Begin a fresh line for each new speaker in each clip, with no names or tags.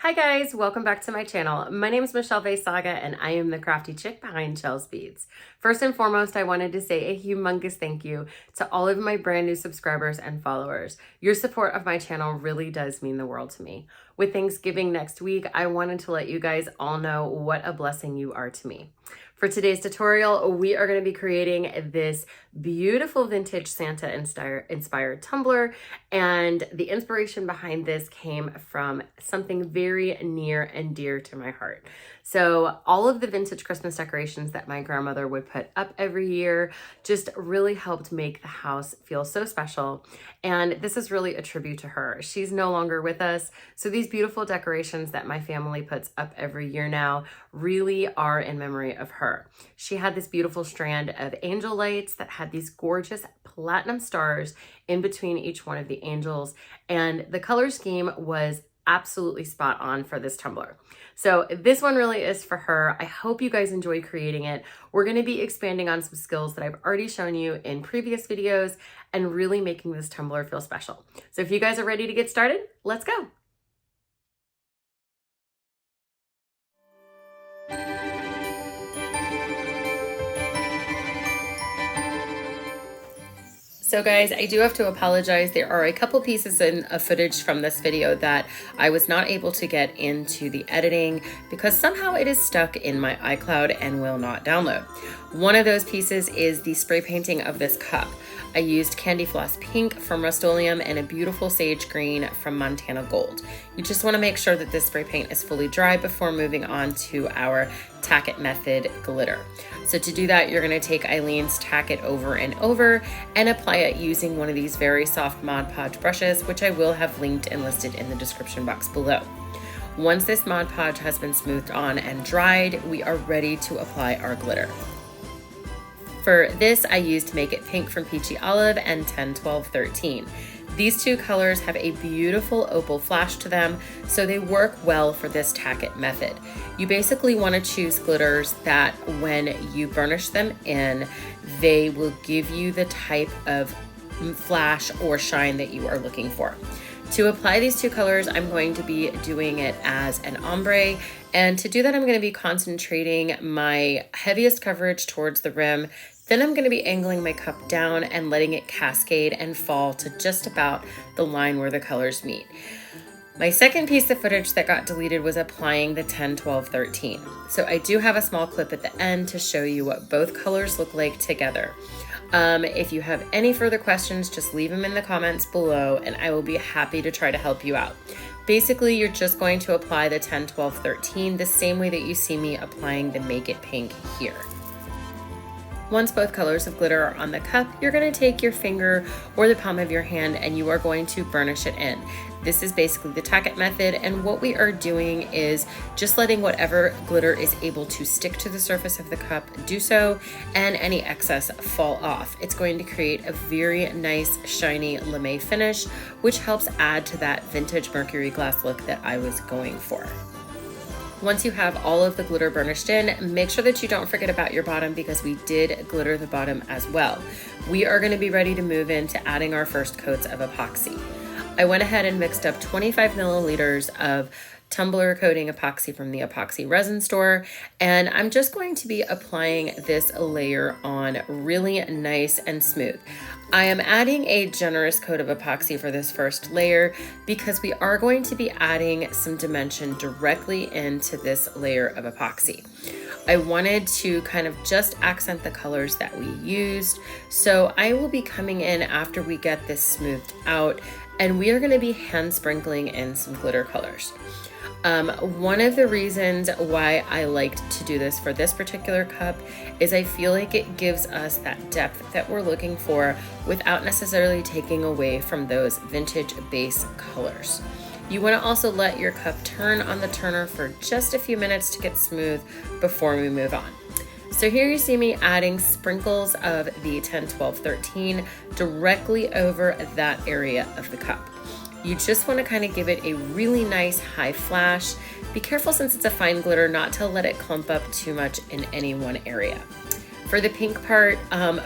Hi guys, welcome back to my channel. My name is Michelle Saga and I am the crafty chick behind Shells Beads. First and foremost, I wanted to say a humongous thank you to all of my brand new subscribers and followers. Your support of my channel really does mean the world to me. With Thanksgiving next week, I wanted to let you guys all know what a blessing you are to me. For today's tutorial, we are going to be creating this beautiful vintage Santa inspired tumbler, and the inspiration behind this came from something very near and dear to my heart. So all of the vintage Christmas decorations that my grandmother would put up every year just really helped make the house feel so special. And this is really a tribute to her. She's no longer with us. So these beautiful decorations that my family puts up every year now really are in memory of her. She had this beautiful strand of angel lights that had these gorgeous platinum stars in between each one of the angels. And the color scheme was absolutely spot on for this tumbler. So this one really is for her. I hope you guys enjoy creating it. We're going to be expanding on some skills that I've already shown you in previous videos and really making this tumbler feel special. So if you guys are ready to get started, let's go. So guys, I do have to apologize. There are a couple pieces of footage from this video that I was not able to get into the editing because somehow it is stuck in my iCloud and will not download. One of those pieces is the spray painting of this cup. I used Candy Floss Pink from Rustoleum and a beautiful Sage Green from Montana Gold. You just want to make sure that this spray paint is fully dry before moving on to our Tack It Method glitter. So to do that, you're going to take Eileen's Tack It Over and Over and apply it using one of these very soft Mod Podge brushes, which I will have linked and listed in the description box below. Once this Mod Podge has been smoothed on and dried, we are ready to apply our glitter. For this, I used Make It Pink from Peachy Olive and 10, 12, 13. These two colors have a beautiful opal flash to them, so they work well for this Tack It method. You basically want to choose glitters that when you burnish them in, they will give you the type of flash or shine that you are looking for. To apply these two colors, I'm going to be doing it as an ombre, and to do that, I'm going to be concentrating my heaviest coverage towards the rim. Then I'm going to be angling my cup down and letting it cascade and fall to just about the line where the colors meet. My second piece of footage that got deleted was applying the 10, 12, 13. So I do have a small clip at the end to show you what both colors look like together. If you have any further questions, just leave them in the comments below and I will be happy to try to help you out. Basically, you're just going to apply the 10, 12, 13 the same way that you see me applying the Make It Pink here. Once both colors of glitter are on the cup, you're going to take your finger or the palm of your hand and you are going to burnish it in. This is basically the Tack It method, and what we are doing is just letting whatever glitter is able to stick to the surface of the cup do so, and any excess fall off. It's going to create a very nice shiny lame finish, which helps add to that vintage mercury glass look that I was going for. Once you have all of the glitter burnished in, make sure that you don't forget about your bottom because we did glitter the bottom as well. We are going to be ready to move into adding our first coats of epoxy. I went ahead and mixed up 25 milliliters of Tumbler coating epoxy from the Epoxy Resin store, and I'm just going to be applying this layer on really nice and smooth. I am adding a generous coat of epoxy for this first layer because we are going to be adding some dimension directly into this layer of epoxy. I wanted to kind of just accent the colors that we used, so I will be coming in after we get this smoothed out, and we are going to be hand sprinkling in some glitter colors. One of the reasons why I liked to do this for this particular cup is I feel like it gives us that depth that we're looking for without necessarily taking away from those vintage base colors. You want to also let your cup turn on the turner for just a few minutes to get smooth before we move on. So here you see me adding sprinkles of the 10, 12, 13 directly over that area of the cup. You just want to kind of give it a really nice high flash. Be careful, since it's a fine glitter, not to let it clump up too much in any one area. For the pink part,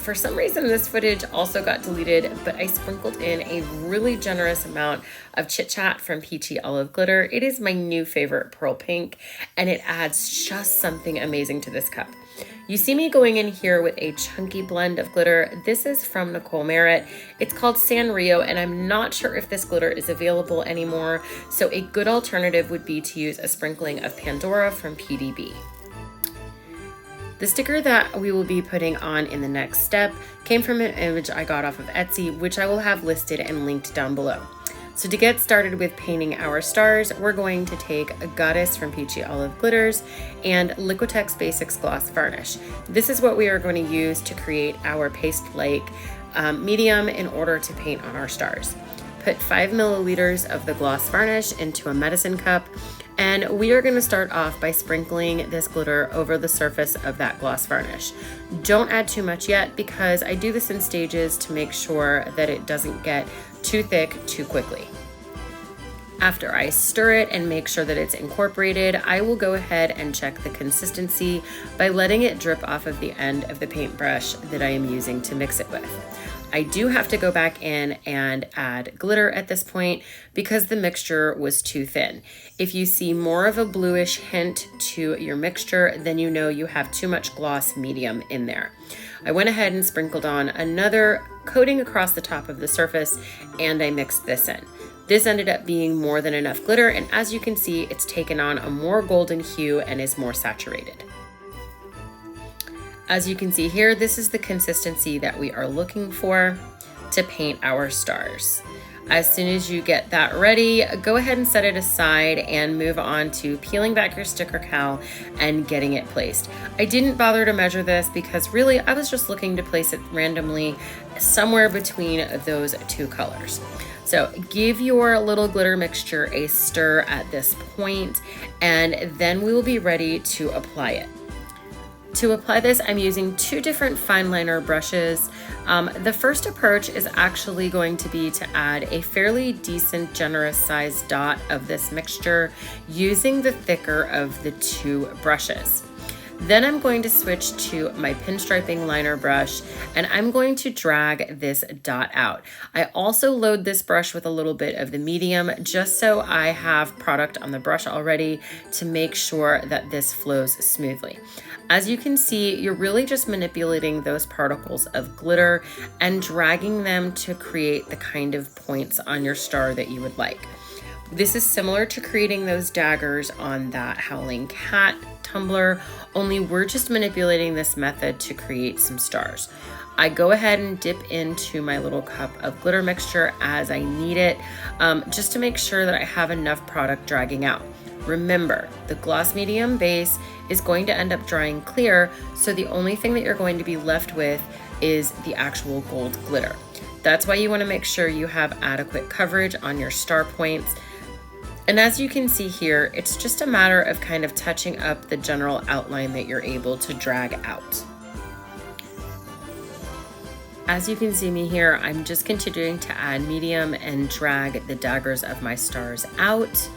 for some reason this footage also got deleted, but I sprinkled in a really generous amount of Chit Chat from Peachy Olive Glitter. It is my new favorite pearl pink, and it adds just something amazing to this cup. You see me going in here with a chunky blend of glitter. This is from Nicole Merritt. It's called Sanrio, and I'm not sure if this glitter is available anymore, so a good alternative would be to use a sprinkling of Pandora from PDB. The sticker that we will be putting on in the next step came from an image I got off of Etsy, which I will have listed and linked down below. So to get started with painting our stars, we're going to take a Goddess from Peachy Olive Glitters and Liquitex Basics Gloss Varnish. This is what we are going to use to create our paste-like medium in order to paint on our stars. Put 5 milliliters of the gloss varnish into a medicine cup, and we are going to start off by sprinkling this glitter over the surface of that gloss varnish. Don't add too much yet, because I do this in stages to make sure that it doesn't get too thick too quickly. After I stir it and make sure that it's incorporated, I will go ahead and check the consistency by letting it drip off of the end of the paintbrush that I am using to mix it with. I do have to go back in and add glitter at this point because the mixture was too thin. If you see more of a bluish hint to your mixture, then you know you have too much gloss medium in there. I went ahead and sprinkled on another coating across the top of the surface, and I mixed this in. This ended up being more than enough glitter, and as you can see, it's taken on a more golden hue and is more saturated. As you can see here, this is the consistency that we are looking for to paint our stars. As soon as you get that ready, go ahead and set it aside and move on to peeling back your sticker cal and getting it placed. I didn't bother to measure this because really I was just looking to place it randomly somewhere between those two colors. So give your little glitter mixture a stir at this point, and then we will be ready to apply it. To apply this, I'm using 2 different fine liner brushes. The first approach is actually going to be to add a fairly decent, generous sized dot of this mixture using the thicker of the 2 brushes. Then I'm going to switch to my pinstriping liner brush, and I'm going to drag this dot out. I also load this brush with a little bit of the medium just so I have product on the brush already to make sure that this flows smoothly. As you can see, you're really just manipulating those particles of glitter and dragging them to create the kind of points on your star that you would like. This is similar to creating those daggers on that Howling Cat tumbler, only we're just manipulating this method to create some stars. I go ahead and dip into my little cup of glitter mixture as I need it, just to make sure that I have enough product dragging out. Remember, the gloss medium base is going to end up drying clear, so the only thing that you're going to be left with is the actual gold glitter. That's why you want to make sure you have adequate coverage on your star points. And as you can see here, it's just a matter of kind of touching up the general outline that you're able to drag out. As you can see me here, I'm just continuing to add medium and drag the daggers of my stars out.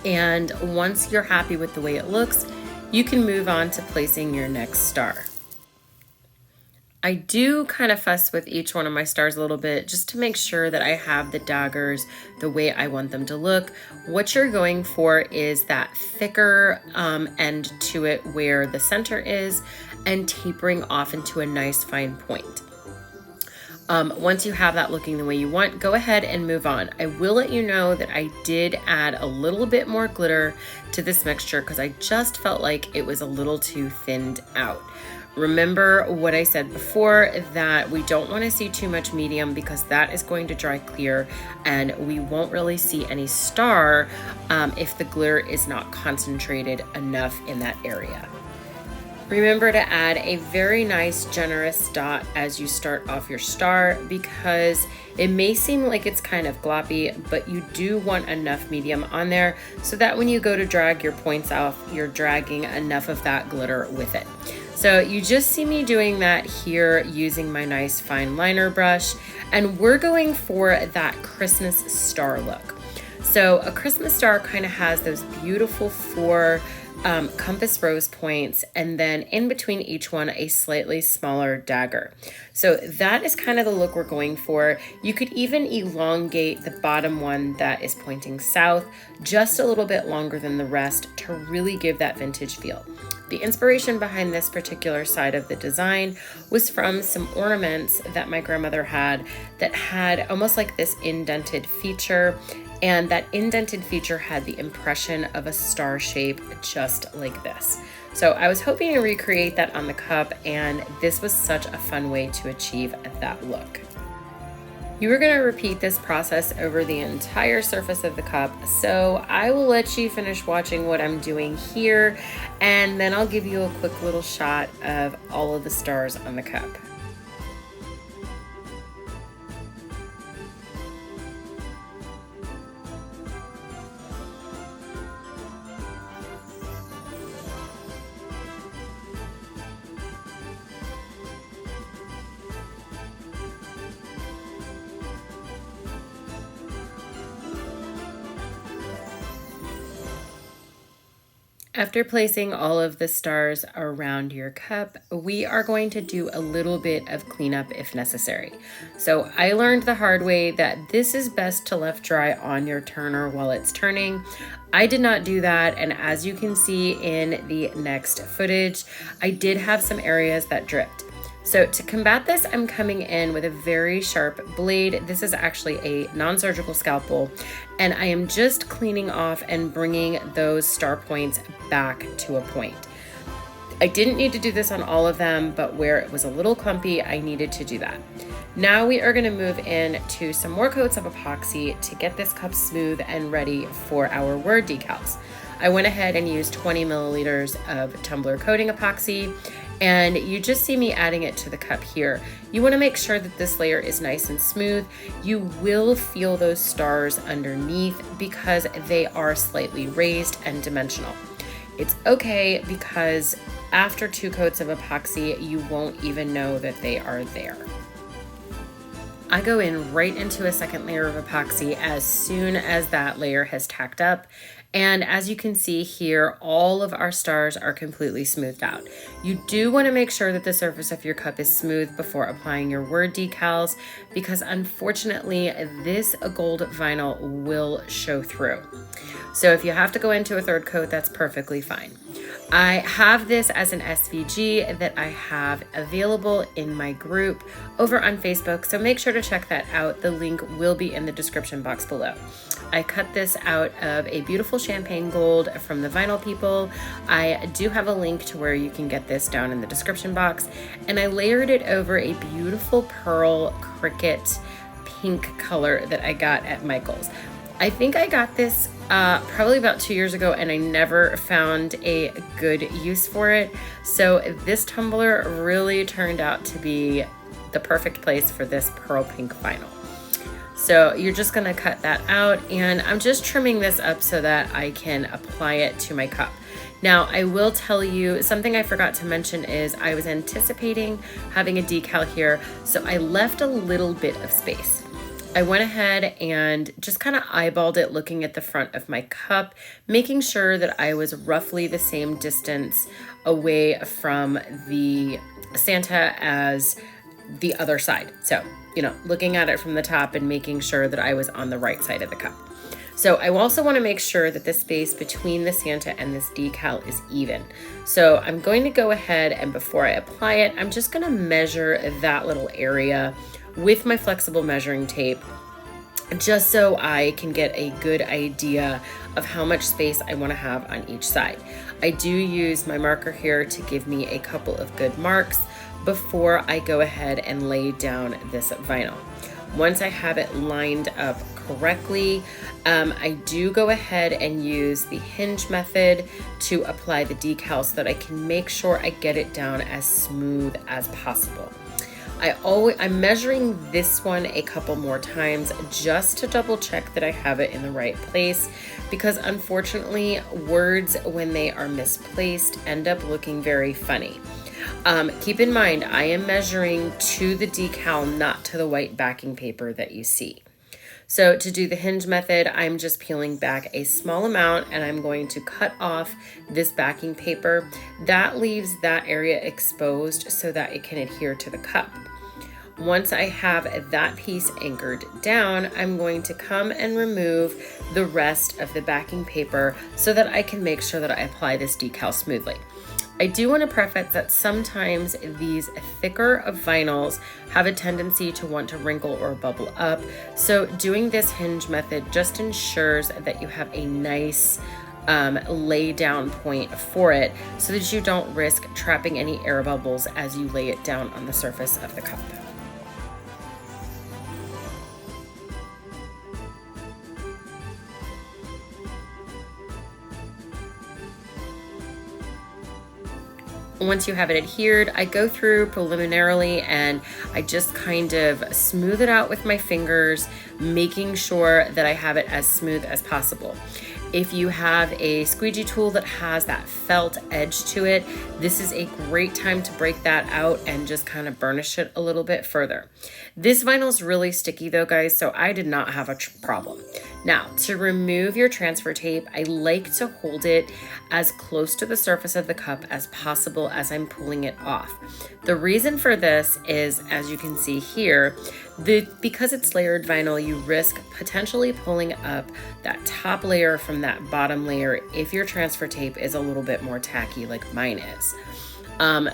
And once you're happy with the way it looks, you can move on to placing your next star. I do kind of fuss with each one of my stars a little bit just to make sure that I have the daggers the way I want them to look. What you're going for is that thicker end to it where the center is and tapering off into a nice fine point. Once you have that looking the way you want, go ahead and move on. I will let you know that I did add a little bit more glitter to this mixture because I just felt like it was a little too thinned out. Remember what I said before, that we don't want to see too much medium because that is going to dry clear and we won't really see any star if the glitter is not concentrated enough in that area. Remember to add a very nice generous dot as you start off your star because it may seem like it's kind of gloppy, but you do want enough medium on there so that when you go to drag your points off, you're dragging enough of that glitter with it. So you just see me doing that here using my nice fine liner brush, and we're going for that Christmas star look. So a Christmas star kind of has those beautiful 4 compass rose points, and then in between each one, a slightly smaller dagger. So that is kind of the look we're going for. You could even elongate the bottom one that is pointing south just a little bit longer than the rest to really give that vintage feel. The inspiration behind this particular side of the design was from some ornaments that my grandmother had that had almost like this indented feature, and that indented feature had the impression of a star shape just like this. So I was hoping to recreate that on the cup, and this was such a fun way to achieve that look. You are going to repeat this process over the entire surface of the cup, so I will let you finish watching what I'm doing here, and then I'll give you a quick little shot of all of the stars on the cup. After placing all of the stars around your cup, we are going to do a little bit of cleanup if necessary. So I learned the hard way that this is best to left dry on your turner while it's turning. I did not do that, and as you can see in the next footage, I did have some areas that dripped. So to combat this, I'm coming in with a very sharp blade. This is actually a non-surgical scalpel, and I am just cleaning off and bringing those star points back to a point. I didn't need to do this on all of them, but where it was a little clumpy, I needed to do that. Now we are going to move in to some more coats of epoxy to get this cup smooth and ready for our word decals. I went ahead and used 20 milliliters of Tumbler coating epoxy, and you just see me adding it to the cup here. You want to make sure that this layer is nice and smooth. You will feel those stars underneath because they are slightly raised and dimensional. It's okay because after 2 coats of epoxy, you won't even know that they are there. I go in right into a second layer of epoxy as soon as that layer has tacked up. And as you can see here, all of our stars are completely smoothed out. You do want to make sure that the surface of your cup is smooth before applying your word decals, because unfortunately this gold vinyl will show through. So if you have to go into a 3rd coat, that's perfectly fine. I have this as an SVG that I have available in my group over on Facebook, so make sure to check that out. The link will be in the description box below. I cut this out of a beautiful champagne gold from the Vinyl People. I do have a link to where you can get this down in the description box, and I layered it over a beautiful pearl cricket pink color that I got at Michael's. I think I got this probably about 2 years ago, and I never found a good use for it. So this tumbler really turned out to be the perfect place for this pearl pink vinyl. So you're just gonna cut that out, and I'm just trimming this up so that I can apply it to my cup. Now, I will tell you, something I forgot to mention is I was anticipating having a decal here, so I left a little bit of space. I went ahead and just kind of eyeballed it looking at the front of my cup, making sure that I was roughly the same distance away from the Santa as the other side. So, you know, looking at it from the top and making sure that I was on the right side of the cup. So I also want to make sure that the space between the Santa and this decal is even. So I'm going to go ahead, and before I apply it, I'm just going to measure that little area with my flexible measuring tape, just so I can get a good idea of how much space I want to have on each side. I do use my marker here to give me a couple of good marks before I go ahead and lay down this vinyl. Once I have it lined up correctly, I do go ahead and use the Hinge method to apply the decal so that I can make sure I get it down as smooth as possible. I'm measuring this one a couple more times just to double check that I have it in the right place, because unfortunately words, when they are misplaced, end up looking very funny. Keep in mind, I am measuring to the decal, not to the white backing paper that you see. So to do the hinge method, I'm just peeling back a small amount and I'm going to cut off this backing paper. That leaves that area exposed so that it can adhere to the cup. Once I have that piece anchored down, I'm going to come and remove the rest of the backing paper so that I can make sure that I apply this decal smoothly. I do want to preface that sometimes these thicker of vinyls have a tendency to want to wrinkle or bubble up. So doing this hinge method just ensures that you have a nice lay down point for it so that you don't risk trapping any air bubbles as you lay it down on the surface of the cup. Once you have it adhered, I go through preliminarily and I just kind of smooth it out with my fingers, making sure that I have it as smooth as possible. If you have a squeegee tool that has that felt edge to it, this is a great time to break that out and just kind of burnish it a little bit further. This vinyl is really sticky though, guys, so I did not have a problem. Now, to remove your transfer tape, I like to hold it as close to the surface of the cup as possible as I'm pulling it off. The reason for this is, as you can see here, because it's layered vinyl, you risk potentially pulling up that top layer from that bottom layer if your transfer tape is a little bit more tacky like mine is.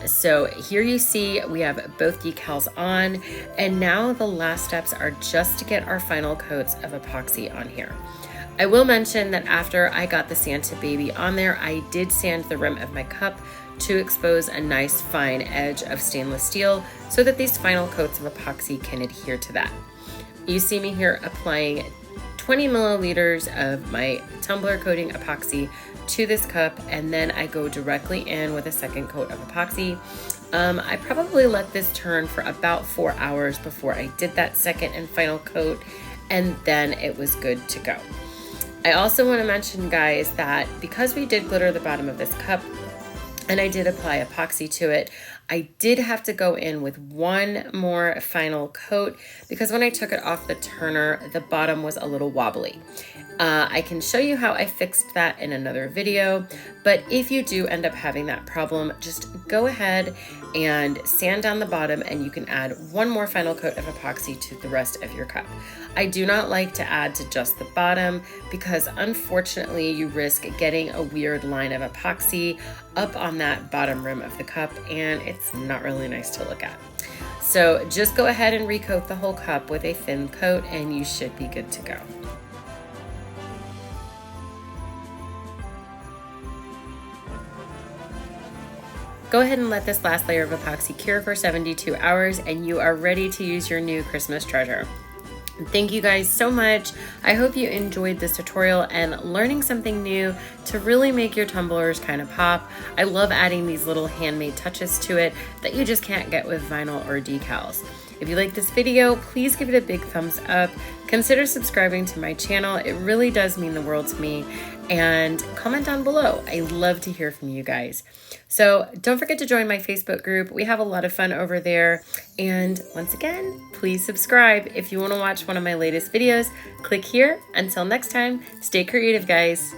So here you see we have both decals on, and now the last steps are just to get our final coats of epoxy on here. I will mention that after I got the Santa baby on there, I did sand the rim of my cup to expose a nice fine edge of stainless steel so that these final coats of epoxy can adhere to that. You see me here applying 20 milliliters of my Tumbler coating epoxy to this cup, and then I go directly in with a second coat of epoxy. I probably let this turn for about 4 hours before I did that second and final coat, and then it was good to go. I also want to mention, guys, that because we did glitter the bottom of this cup and I did apply epoxy to it, I did have to go in with one more final coat because when I took it off the turner, the bottom was a little wobbly. I can show you how I fixed that in another video, but if you do end up having that problem, just go ahead and sand down the bottom and you can add one more final coat of epoxy to the rest of your cup. I do not like to add to just the bottom because unfortunately you risk getting a weird line of epoxy up on that bottom rim of the cup and it's not really nice to look at. So just go ahead and recoat the whole cup with a thin coat and you should be good to go. Go ahead and let this last layer of epoxy cure for 72 hours and you are ready to use your new Christmas treasure. Thank you guys so much. I hope you enjoyed this tutorial and learning something new to really make your tumblers kind of pop. I love adding these little handmade touches to it that you just can't get with vinyl or decals. If you like this video, please give it a big thumbs up. Consider subscribing to my channel. It really does mean the world to me. And comment down below. I love to hear from you guys. So don't forget to join my Facebook group. We have a lot of fun over there. And once again, please subscribe. If you want to watch one of my latest videos, click here. Until next time, stay creative, guys.